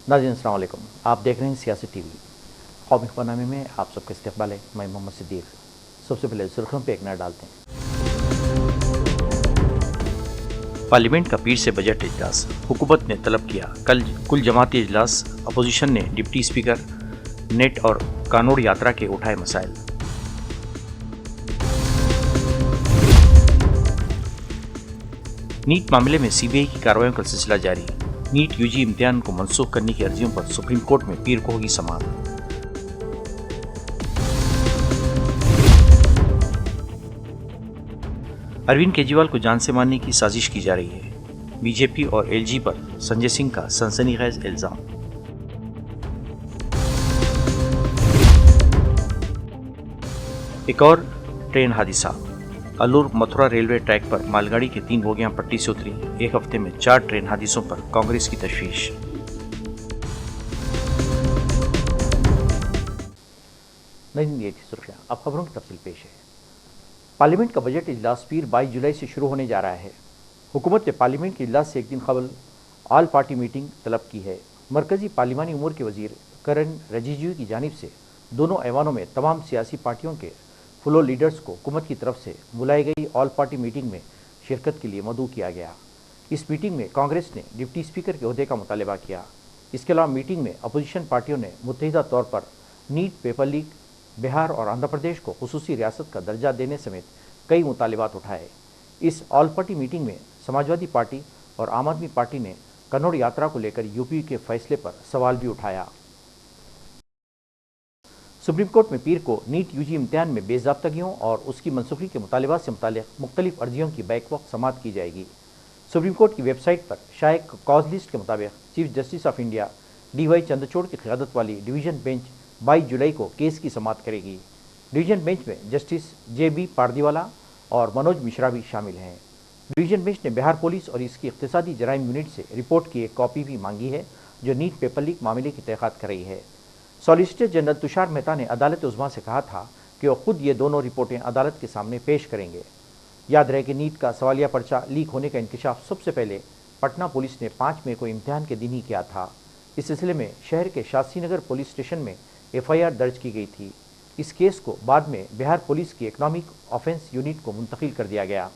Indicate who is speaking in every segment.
Speaker 1: नाज़रीन अस्सलाम वालेकुम। आप देख रहे हैं सियासी टीवी। कौमी ख़बरनामे में आप सबका इस्तकबाल है। मैं मोहम्मद सिद्दीक़। सबसे पहले सुर्खियों पे एक नज़र डालते हैं। पार्लियामेंट का पीर से बजट इजलास, हुकूमत ने तलब किया कल कुल जमाती इजलास। अपोजिशन ने डिप्टी स्पीकर नेट और कानून यात्रा के उठाए मसाइल। नीट मामले में सीबीआई की कार्रवाइयों का सिलसिला जारी। नीट यूजी इम्तिहान को मनसूख करने की अर्जियों पर सुप्रीम कोर्ट में पीर को होगी समाअत। अरविंद केजरीवाल को जान से मारने की साजिश की जा रही है। बीजेपी और एलजी पर संजय सिंह का सनसनीखेज इल्जाम। एक और ट्रेन हादसा, अलूर मथुरा रेलवे ट्रैक पर मालगाड़ी की 3 बोगियां पट्टी से उतरी। एक हफ्ते में 4 ट्रेन हादसों पर कांग्रेस की तशवीश। नहीं ये थी सुर्खियां, अब खबरों की तफसील पेश है। पार्लियामेंट का बजट इजलास पीर 22 जुलाई से शुरू होने जा रहा है। हुकूमत ने पार्लियामेंट के इजलास से एक दिन कबल ऑल पार्टी मीटिंग तलब की है। मरकजी पार्लिमानी उमूर के वजीर करण रिजिजू की जानिब से दोनों ऐवानों में तमाम सियासी पार्टियों के फ्लोर लीडर्स को हुकूमत की तरफ से बुलाई गई ऑल पार्टी मीटिंग में शिरकत के लिए मदऊ किया गया। इस मीटिंग में कांग्रेस ने डिप्टी स्पीकर के ओहदे का मुतालबा किया। इसके अलावा मीटिंग में अपोजिशन पार्टियों ने मुत्तहिदा तौर पर नीट पेपर लीक, बिहार और आंध्र प्रदेश को खुसूसी रियासत का दर्जा देने समेत कई मुतालबात उठाए। इस ऑल पार्टी मीटिंग में समाजवादी पार्टी और आम आदमी पार्टी ने कन्नौड़ यात्रा को लेकर यूपी के फैसले पर सवाल भी उठाया। सुप्रीम कोर्ट में पीर को नीट यूजी इम्तिहान में बेज़ाब्तगियों और उसकी मनसूखी के मुतालबात से मुताल्लिक़ मुख्तलिफ अर्जियों की बैक वक्त समाअत की जाएगी। सुप्रीम कोर्ट की वेबसाइट पर शाये कॉज लिस्ट के मुताबिक chief justice of India DY Chandrachud की क़यादत वाली डिवीज़न बेंच 22 जुलाई को केस की समाअत करेगी। डिवीज़न बेंच में जस्टिस JB पारदीवाला और मनोज मिश्रा भी शामिल हैं। डिवीज़न बेंच ने बिहार पुलिस और इसकी इक़्तिसादी जराइम यूनिट से रिपोर्ट की एक कॉपी भी मांगी है जो नीट पेपर लीक मामले की तहक़ीक़ात कर रही है। सॉलिसिटर जनरल तुषार मेहता ने अदालत उज़्मा से कहा था कि वह खुद ये दोनों रिपोर्टें अदालत के सामने पेश करेंगे। याद रहे कि नीट का सवालिया पर्चा लीक होने का इंकशाफ सबसे पहले पटना पुलिस ने 5 मई को इम्तिहान के दिन ही किया था। इस सिलसिले में शहर के शास्त्रीनगर पुलिस स्टेशन में FIR दर्ज की गई थी। इस केस को बाद में बिहार पुलिस की इकोनॉमिक ऑफेंस यूनिट को मुंतकिल कर दिया गया।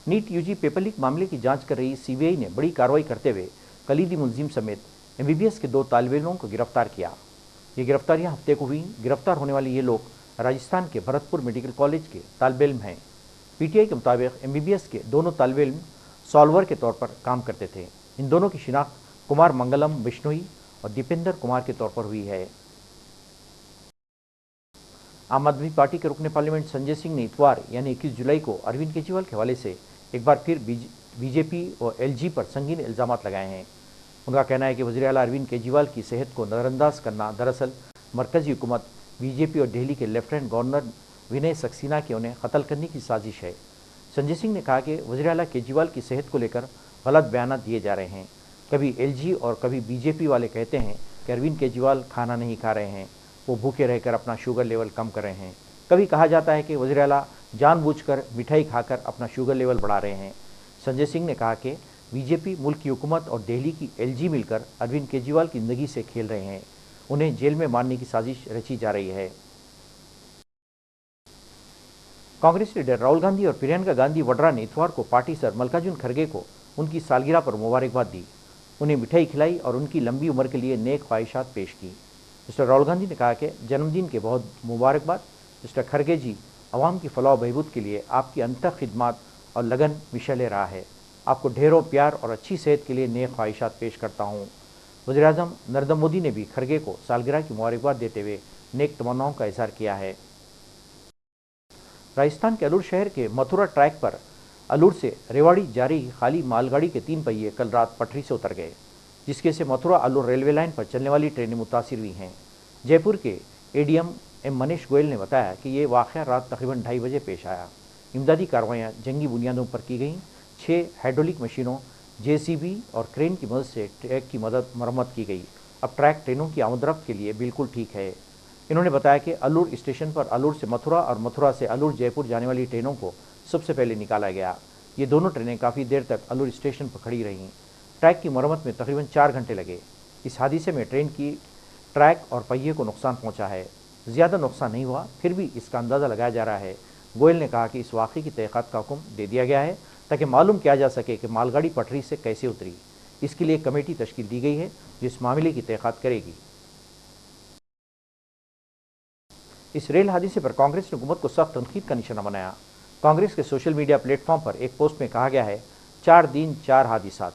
Speaker 1: नीट यूजी पेपर लीक मामले की जांच कर रही CBI ने बड़ी कार्रवाई करते हुए कलीदी मुलजिम समेत MBBS के 2 तालिब इल्मों को गिरफ्तार किया। ये गिरफ्तारियां हफ्ते को हुई। गिरफ्तार होने वाले ये लोग राजस्थान के भरतपुर मेडिकल कॉलेज के तालिब इल्म हैं। PTI के मुताबिक MBBS के दोनों तालिब इल्म सॉल्वर के तौर पर काम करते थे। इन दोनों की शिनाख्त कुमार मंगलम बिश्नोई और दीपेंद्र कुमार के तौर पर हुई है। आम आदमी पार्टी के रुकने पार्लियामेंट संजय सिंह ने इतवार यानी 21 जुलाई को अरविंद केजरीवाल के हवाले से एक बार फिर BJP और LG पर संगीन इल्ज़ामात लगाए हैं। उनका कहना है कि वज़ीर आला अरविंद केजरीवाल की सेहत को नज़रअंदाज करना दरअसल मरकज़ी हुकूमत, BJP और दिल्ली के लेफ्टिनेंट गवर्नर विनय सक्सेना की उन्हें कत्ल करने की साजिश है। संजय सिंह ने कहा कि वज़ीर आला केजरीवाल की सेहत को लेकर गलत बयान दिए जा रहे हैं। कभी LG और कभी BJP वाले कहते हैं कि अरविंद केजरीवाल खाना नहीं खा रहे हैं, वो भूखे रहकर अपना शुगर लेवल कम कर रहे हैं। कभी कहा जाता है कि वज़ीर आला जानबूझकर मिठाई खाकर अपना शुगर लेवल बढ़ा रहे हैं। संजय सिंह ने कहा कि BJP, मुल्क की हुकूमत और दिल्ली की LG मिलकर अरविंद केजरीवाल की ज़िंदगी से खेल रहे हैं। उन्हें जेल में मारने की साजिश रची जा रही है। कांग्रेस लीडर राहुल गांधी और प्रियंका गांधी वड्रा ने इतवार को पार्टी सर मल्लिकार्जुन खड़गे को उनकी सालगिरह पर मुबारकबाद दी, उन्हें मिठाई खिलाई और उनकी लंबी उम्र के लिए नेक ख्वाहिशात पेश की। मिस्टर राहुल गांधी ने कहा कि जन्मदिन के बहुत मुबारकबाद मिस्टर खड़गे जी। अवाम की फलाह बहबूद के लिए आपकी अंतः खिदमत और लगन मिशले रहा है। आपको ढेरों प्यार और अच्छी सेहत के लिए नेक ख्वाहिशात पेश करता हूँ। वज़ीर-ए-आज़म नरेंद्र मोदी ने भी खड़गे को सालगिरह की मुबारकबाद देते हुए नेक तमन्नाओं का इज़हार किया है। राजस्थान के अलूर शहर के मथुरा ट्रैक पर अलूर से रेवाड़ी जा रही खाली मालगाड़ी के 3 पहिए कल रात पटरी से उतर गए, जिसके से मथुरा अलूर रेलवे लाइन पर चलने वाली ट्रेनें मुतासिर हुई हैं। जयपुर के ADM M मनीष गोयल ने बताया कि ये वाक़या रात तकरीबन 2:30 बजे पेश आया। इमदादी कार्रवाइयाँ जंगी बुनियादों पर की गईं। 6 हाइड्रोलिक मशीनों, JCB और क्रेन की मदद से ट्रैक की मरम्मत की गई। अब ट्रैक ट्रेनों की आमदरफ्त के लिए बिल्कुल ठीक है। इन्होंने बताया कि अलूर स्टेशन पर अलूर से मथुरा और मथुरा से अलूर जयपुर जाने वाली ट्रेनों को सबसे पहले निकाला गया। ये दोनों ट्रेनें काफ़ी देर तक अलूर स्टेशन पर खड़ी रहीं। ट्रैक की मरम्मत में तकरीबन 4 घंटे लगे। इस हादसे में ट्रेन की ट्रैक और पहिए को नुकसान पहुंचा है। ज़्यादा नुकसान नहीं हुआ, फिर भी इसका अंदाज़ा लगाया जा रहा है। गोयल ने कहा कि इस वाक़े की तहक़ीक़ात का हुक्म दे दिया गया है ताकि मालूम किया जा सके कि मालगाड़ी पटरी से कैसे उतरी। इसके लिए कमेटी तश्कील दी गई है जो इस मामले की तहक़ीक़ात करेगी। इस रेल हादसे पर कांग्रेस ने हुकूमत को सख्त तनकीद का निशाना बनाया। कांग्रेस के सोशल मीडिया प्लेटफॉर्म पर एक पोस्ट में कहा गया है, 4 दिन 4 हादिसात।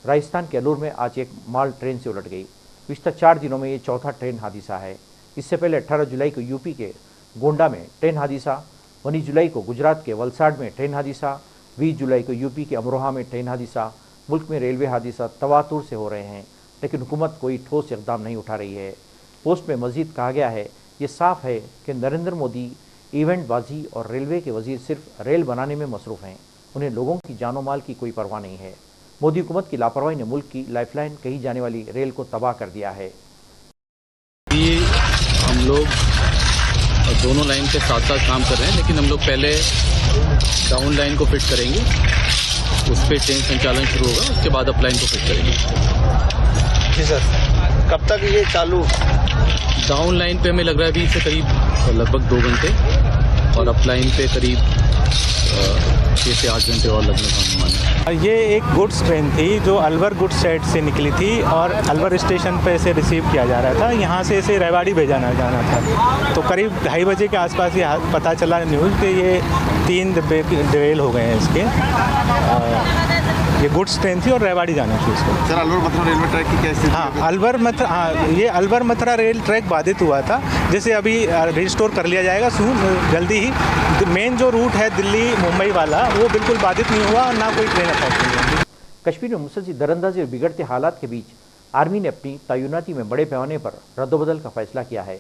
Speaker 1: राजस्थान के अलूर में आज एक माल ट्रेन से उलट गई। पिछले 4 दिनों में ये चौथा ट्रेन हादसा है। इससे पहले 18 जुलाई को यूपी के गोंडा में ट्रेन हादसा, 19 जुलाई को गुजरात के वलसाड में ट्रेन हादसा, 20 जुलाई को यूपी के अमरोहा में ट्रेन हादसा। मुल्क में रेलवे हादसा तवातुर से हो रहे हैं, लेकिन हुकूमत कोई ठोस इक़दाम नहीं उठा रही है। पोस्ट में मज़ीद कहा गया है, ये साफ है कि नरेंद्र मोदी इवेंटबाजी और रेलवे के वजीर सिर्फ रेल बनाने में मसरूफ़ हैं। उन्हें लोगों की जानो माल की कोई परवाह नहीं है। मोदी हुकूमत की लापरवाही ने मुल्क की लाइफलाइन कही जाने वाली रेल को तबाह कर दिया है।
Speaker 2: हम लोग दोनों लाइन के साथ साथ काम कर रहे हैं, लेकिन हम लोग पहले डाउन लाइन को फिट करेंगे, उस पर ट्रेन संचालन शुरू होगा, उसके बाद अप लाइन को फिट करेंगे।
Speaker 3: जी सर, कब तक ये चालू?
Speaker 2: डाउन लाइन पे हमें लग रहा है अभी से करीब लगभग 2 घंटे और अप लाइन पे करीब 6 से 8 घंटे और लगने का अनुमान है।
Speaker 4: ये एक गुड्स ट्रेन थी जो अलवर गुड्स साइड से निकली थी और अलवर स्टेशन पे इसे रिसीव किया जा रहा था। यहाँ से इसे रेवाड़ी भेजाना जाना था। तो करीब 2:30 बजे के आसपास ये पता चला न्यूज़ कि ये 3 डिब्बे डिरेल हो गए हैं इसके। ये गुड्स ट्रेन थी और रेवाड़ी जाना थी इसको।
Speaker 3: Sir, Alwar Mathura railway track की क्या स्थिति?
Speaker 4: ये अलवर मथुरा रेल ट्रैक बाधित हुआ था, जिसे अभी रिस्टोर कर लिया जाएगा जल्दी ही। मेन जो रूट है दिल्ली मुंबई वाला, वो बिल्कुल बाधित नहीं हुआ और ना कोई ट्रेन अफेक्ट हुई है।
Speaker 1: कश्मीर में मुसलसल दरअंदाजी और बिगड़ते हालात के बीच आर्मी ने अपनी तैनाती में बड़े पैमाने पर रद्दबदल का फैसला किया है।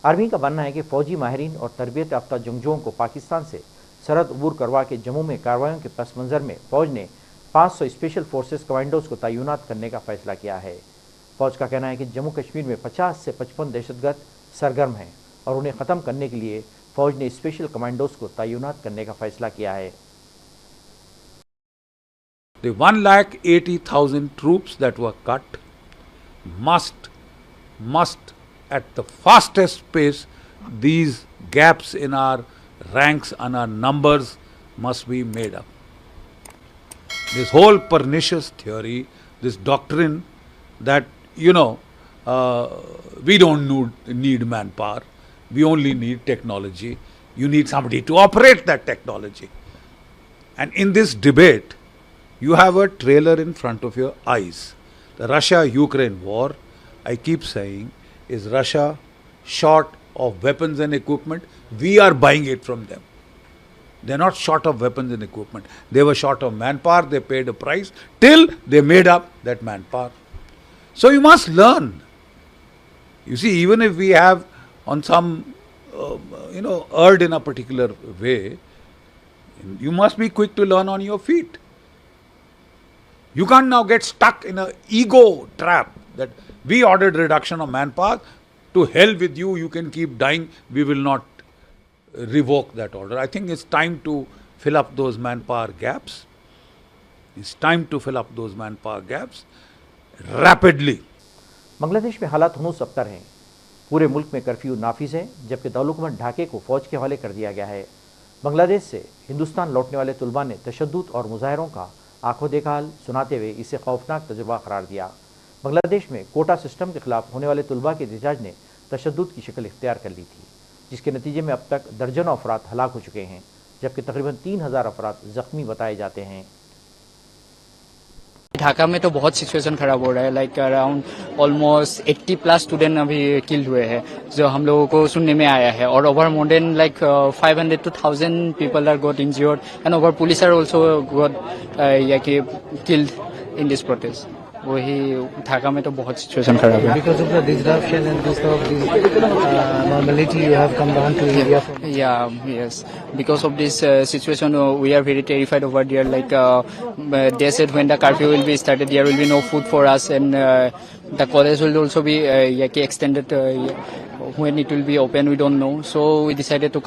Speaker 1: आर्मी का मानना है कि फौजी माहिरीन और तरबियत याफ्ता जंगजुओं को पाकिस्तान से सरहद अबूर करवा के जम्मू में कार्रवाइयों के पस मंज़र में फ़ौज ने 500 स्पेशल फोर्सेस कमांडोज को तैनात करने का फैसला किया है। फौज का कहना है कि जम्मू कश्मीर में 50 से 55 दहशतगर्द सरगर्म हैं और उन्हें ख़त्म करने के लिए फौज ने स्पेशल कमांडोज को तैनात करने का फैसला किया है।
Speaker 5: The 1,80,000 troops that were cut must at the fastest pace, these gaps in our ranks and our numbers must be made up. This whole pernicious theory, this doctrine that, we don't need manpower, we only need technology. You need somebody to operate that technology. And in this debate, you have a trailer in front of your eyes. The Russia-Ukraine war, I keep saying, is Russia short of weapons and equipment? We are buying it from them. They're not short of weapons and equipment. They were short of manpower. They paid a price till they made up that manpower. So you must learn. You see, even if we have on some, erred in a particular way, you must be quick to learn on your feet. You can't now get stuck in an ego trap that we ordered reduction of manpower. To hell with you, you can keep dying. We will not revoke that order. I think it's time to fill up those manpower gaps. It's time to fill up those manpower gaps rapidly.
Speaker 1: Bangladesh में हालात हनूस अबतर हैं। पूरे मुल्क में curfew नाफिज है, जबकि दारुल ढाके को फौज के हवाले कर दिया गया है। बांग्लादेश से हिंदुस्तान लौटने वाले तुलबा ने तशद्दुद और मुजाहरों का आंखों देखा हाल सुनाते हुए इसे खौफनाक तजुर्बा करार दिया। बांग्लादेश में कोटा सिस्टम के खिलाफ होने वाले तुलबा के एहतजाज ने तशद्दुद की शक्ल इख्तियार कर ली थी, जिसके नतीजे में अब तक दर्जनों अफराद हलाक हो चुके हैं, जबकि तकरीबन 3000 अफराद जख्मी बताए जाते हैं।
Speaker 6: ढाका में तो बहुत सिचुएशन खराब हो रहा है। लाइक अराउंड ऑलमोस्ट 80+ स्टूडेंट अभी किल्ड हुए हैं, जो हम लोगों को सुनने में आया है। और over more than 500 to 1000 people are got injured and over police are also got killed in this protest. वही ढाका में तो बहुत सिचुएशन खराब है।
Speaker 7: Because of the disruption and because of the normality you have come down to India from.
Speaker 6: Yeah, yes. Because of this situation, we are very terrified over there. Like they said, when the curfew will be started, there will be no food for us, and the college will also be extended. When it will be open, we don't know. So we decided to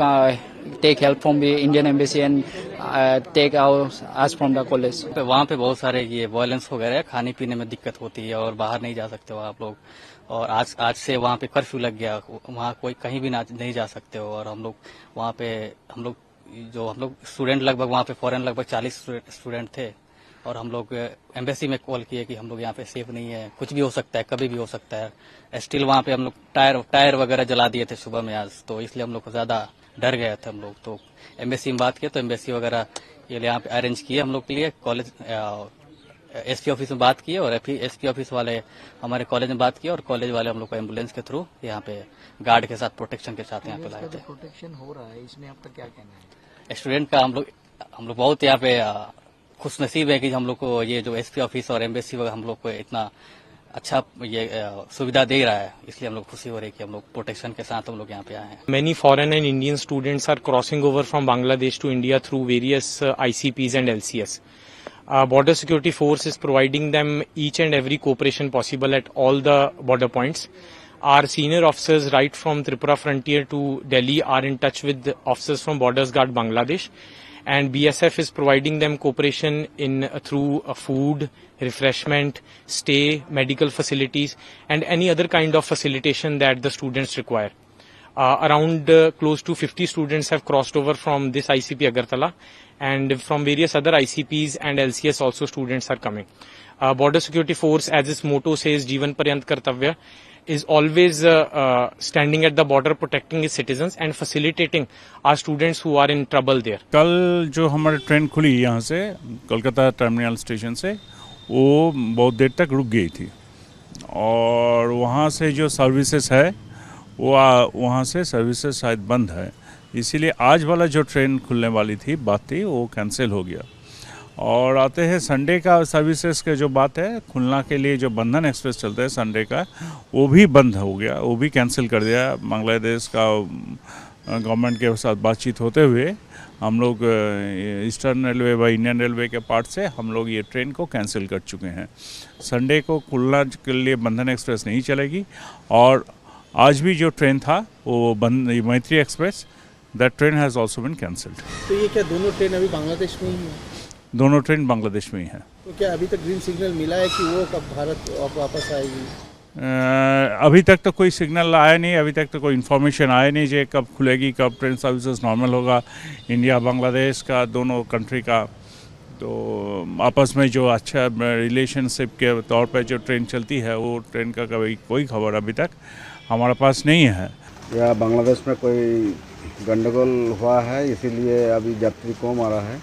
Speaker 6: take help from the Indian Embassy and take us from the college.
Speaker 2: वहाँ पे बहुत सारे ये violence वगैरह खाने पीने में दिक्कत होती है और बाहर नहीं जा सकते हो आप लोग। और आज से वहाँ पे कर्फ्यू लग गया, वहाँ कोई कहीं भी नहीं जा सकते हो। और हम लोग वहाँ पे हम लोग स्टूडेंट लगभग वहाँ पे फॉरेन लगभग 40 स्टूडेंट थे। और हम लोग एम्बेसी में कॉल किए कि हम लोग यहाँ पे सेफ नहीं है, कुछ भी हो सकता है, कभी भी हो सकता है। स्टिल वहाँ पे हम लोग टायर वगैरह जला दिए थे सुबह में आज, तो इसलिए हम लोग ज्यादा डर गए थे हम लोग। तो एम्बेसी में बात किए तो एम्बेसी वगैरह ये यहाँ पे अरेंज किए हम लोग के लिए। कॉलेज एसपी ऑफिस में बात किए और एसपी ऑफिस वाले हमारे कॉलेज में बात किए और कॉलेज वाले हम लोग को एम्बुलेंस के थ्रू यहाँ पे गार्ड के साथ प्रोटेक्शन के साथ यहाँ पे लाए थे।
Speaker 7: प्रोटेक्शन हो रहा है, इसमें आपका क्या कहना है?
Speaker 2: स्टूडेंट का हम लोग बहुत यहाँ पे खुश नसीब है कि हम लोग को ये जो एसपी ऑफिस और एम्बेसी वगैरह हम लोग को इतना अच्छा ये सुविधा दे रहा है, इसलिए हम लोग खुशी हो रही है कि हम लोग प्रोटेक्शन के साथ हम लोग यहाँ पे आए हैं।
Speaker 8: Many foreign and Indian students are crossing over from Bangladesh to India through various ICPs and LCS. Border Security Force is providing them each and every cooperation possible at all the border points. Our senior officers right from Tripura frontier to Delhi are in touch with the officers from Borders Guard Bangladesh, and BSF is providing them cooperation in through food, refreshment, stay, medical facilities and any other kind of facilitation that the students require. Around close to 50 students have crossed over from this ICP Agartala, and from various other ICPs and LCS also students are coming. Border Security Force, as its motto says, Jeevan Paryant Kartavya, is always standing at the border protecting its citizens and facilitating our students who are in trouble there.
Speaker 9: कल जो हमारी train खुली यहाँ से Kolkata terminal station से, वो बहुत देर तक रुक गई थी और वहाँ से जो सर्विसेज है वो वहाँ से सर्विसेज शायद बंद है, इसीलिए आज वाला जो ट्रेन खुलने वाली थी बात थी वो कैंसिल हो गया। और आते हैं संडे का सर्विसेज के जो बात है, खुलना के लिए जो बंधन एक्सप्रेस चलता है संडे का, वो भी बंद हो गया, वो भी कैंसिल कर दिया। बांग्लादेश का गवर्नमेंट के साथ बातचीत होते हुए हम लोग ईस्टर्न रेलवे व इंडियन रेलवे के पार्ट से हम लोग ये ट्रेन को कैंसिल कर चुके हैं। संडे को खुलना के लिए बंधन एक्सप्रेस नहीं चलेगी। और आज भी जो ट्रेन था वो मैत्री express, that train has also been cancelled.
Speaker 3: तो ये क्या दोनों ट्रेन अभी बांग्लादेश में ही है?
Speaker 9: दोनों ट्रेन बांग्लादेश में ही हैं।
Speaker 3: तो क्या अभी तक ग्रीन सिग्नल मिला है कि वो कब भारत वापस आएगी?
Speaker 9: अभी तक तो कोई सिग्नल आया नहीं, अभी तक तो कोई इन्फॉर्मेशन आया नहीं जो कब खुलेगी, कब ट्रेन सर्विसेज नॉर्मल होगा इंडिया बांग्लादेश का, दोनों कंट्री का। तो आपस में जो अच्छा रिलेशनशिप के तौर पे जो ट्रेन चलती है, वो ट्रेन का कभी कोई खबर अभी तक हमारे पास नहीं है।
Speaker 10: या बांग्लादेश में कोई गंडगोल हुआ है, इसीलिए अभी यात्री कम आ रहा है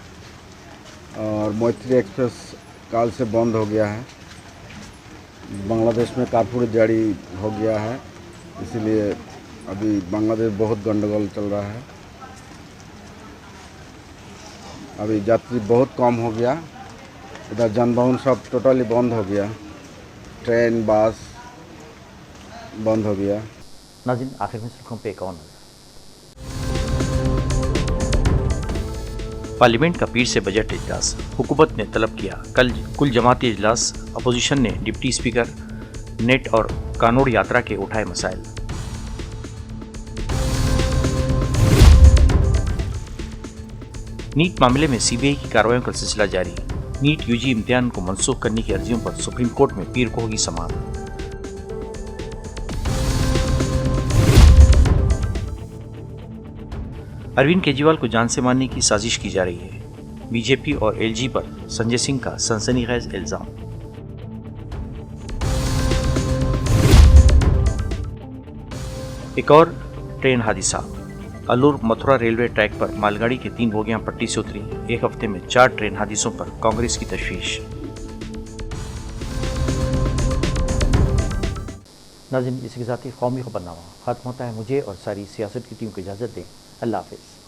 Speaker 10: और मैत्री एक्सप्रेस काल से बंद हो गया है। बांग्लादेश में कर्फ्यू जारी हो गया है, इसीलिए अभी बांग्लादेश बहुत गंडगोल चल रहा है। अभी यात्री बहुत कम हो गया, इधर जनवाहन सब टोटली बंद हो गया, ट्रेन बस बंद हो गया।
Speaker 1: नाज़रीन, आखिर में सुर्खियों पे एक और नज़र। पार्लियामेंट का पीर से बजट इजलास, हुकूमत ने तलब किया कल कुल जमाती इजलास। अपोजिशन ने डिप्टी स्पीकर नेट और कानूड़ यात्रा के उठाए मसाइल। नीट मामले में सीबीआई की कार्रवाइयों का सिलसिला जारी। नीट यूजी इम्तिहान को मनसूख करने की अर्जियों पर सुप्रीम कोर्ट में पीर को होगी समाअत। अरविंद केजरीवाल को जान से मारने की साजिश की जा रही है। बीजेपी और एलजी पर संजय सिंह का सनसनीखेज इल्जाम। एक और ट्रेन हादसा, अलूर मथुरा रेलवे ट्रैक पर मालगाड़ी की 3 बोगियां पट्टी से उतरी। एक हफ्ते में 4 ट्रेन हादसों पर कांग्रेस की तशवीश। नाज़रीन, इसी के साथ ही कौमी खबरनामा खत्म होता है। मुझे और सारी सियासत की टीम को इजाज़त दें। अल्लाह हाफ़िज़।